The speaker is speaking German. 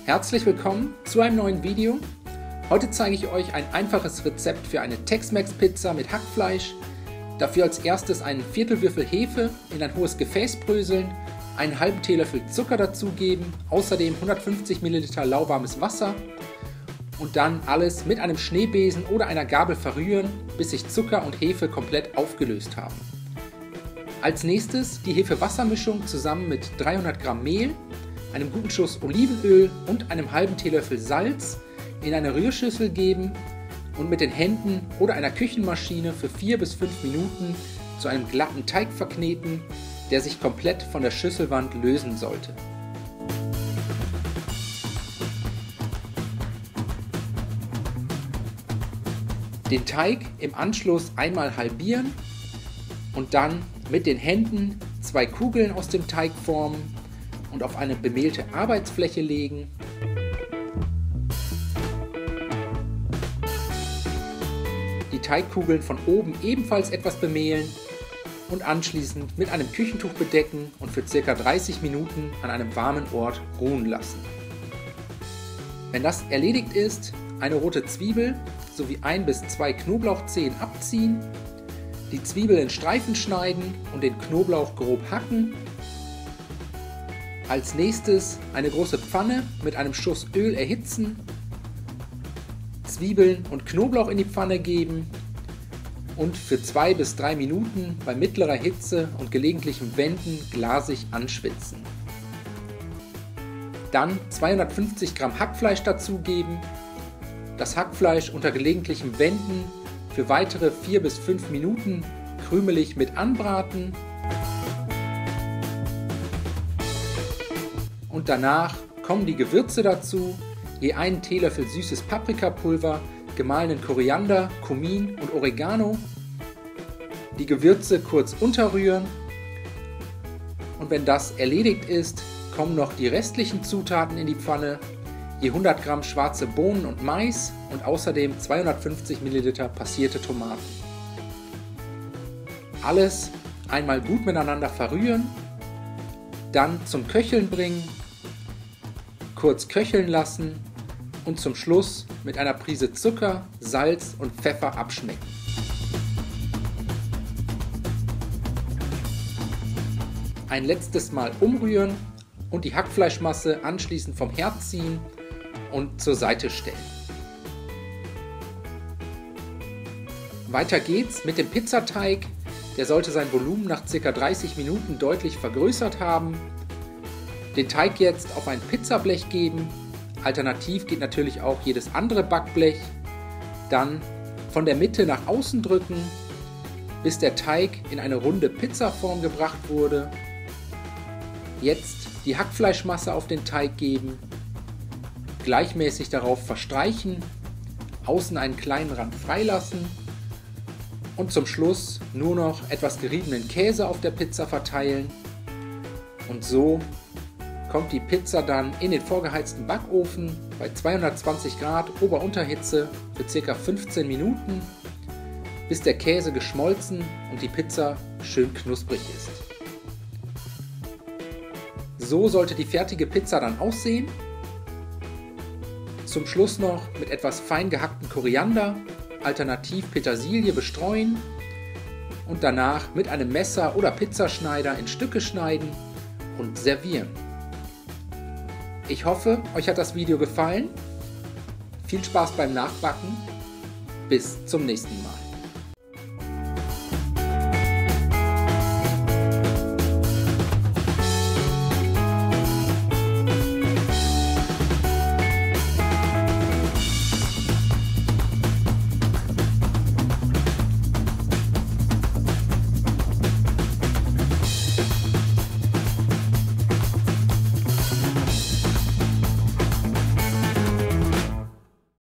Herzlich willkommen zu einem neuen Video. Heute zeige ich euch ein einfaches Rezept für eine Tex-Mex-Pizza mit Hackfleisch. Dafür als erstes einen Viertelwürfel Hefe in ein hohes Gefäß bröseln, einen halben Teelöffel Zucker dazugeben, außerdem 150 ml lauwarmes Wasser und dann alles mit einem Schneebesen oder einer Gabel verrühren, bis sich Zucker und Hefe komplett aufgelöst haben. Als nächstes die Hefe-Wasser-Mischung zusammen mit 300 Gramm Mehl, einem guten Schuss Olivenöl und einem halben Teelöffel Salz in eine Rührschüssel geben und mit den Händen oder einer Küchenmaschine für 4 bis 5 Minuten zu einem glatten Teig verkneten, der sich komplett von der Schüsselwand lösen sollte. Den Teig im Anschluss einmal halbieren und dann mit den Händen 2 Kugeln aus dem Teig formen und auf eine bemehlte Arbeitsfläche legen. Die Teigkugeln von oben ebenfalls etwas bemehlen und anschließend mit einem Küchentuch bedecken und für ca. 30 Minuten an einem warmen Ort ruhen lassen. Wenn das erledigt ist, eine rote Zwiebel sowie 1 bis 2 Knoblauchzehen abziehen, die Zwiebel in Streifen schneiden und den Knoblauch grob hacken. Als nächstes eine große Pfanne mit einem Schuss Öl erhitzen, Zwiebeln und Knoblauch in die Pfanne geben und für 2 bis 3 Minuten bei mittlerer Hitze und gelegentlichem Wenden glasig anschwitzen. Dann 250 Gramm Hackfleisch dazugeben, das Hackfleisch unter gelegentlichem Wenden für weitere 4 bis 5 Minuten krümelig mit anbraten. Und danach kommen die Gewürze dazu, je einen Teelöffel süßes Paprikapulver, gemahlenen Koriander, Kumin und Oregano. Die Gewürze kurz unterrühren und wenn das erledigt ist, kommen noch die restlichen Zutaten in die Pfanne, je 100 Gramm schwarze Bohnen und Mais und außerdem 250 ml passierte Tomaten. Alles einmal gut miteinander verrühren, dann zum Köcheln bringen, kurz köcheln lassen und zum Schluss mit einer Prise Zucker, Salz und Pfeffer abschmecken. Ein letztes Mal umrühren und die Hackfleischmasse anschließend vom Herd ziehen und zur Seite stellen. Weiter geht's mit dem Pizzateig. Der sollte sein Volumen nach ca. 30 Minuten deutlich vergrößert haben. Den Teig jetzt auf ein Pizzablech geben, alternativ geht natürlich auch jedes andere Backblech, dann von der Mitte nach außen drücken, bis der Teig in eine runde Pizzaform gebracht wurde. Jetzt die Hackfleischmasse auf den Teig geben, gleichmäßig darauf verstreichen, außen einen kleinen Rand freilassen und zum Schluss nur noch etwas geriebenen Käse auf der Pizza verteilen und so kommt die Pizza dann in den vorgeheizten Backofen bei 220 Grad Ober-Unterhitze für ca. 15 Minuten, bis der Käse geschmolzen und die Pizza schön knusprig ist. So sollte die fertige Pizza dann aussehen. Zum Schluss noch mit etwas fein gehackten Koriander, alternativ Petersilie bestreuen und danach mit einem Messer oder Pizzaschneider in Stücke schneiden und servieren. Ich hoffe, euch hat das Video gefallen. Viel Spaß beim Nachbacken. Bis zum nächsten Mal.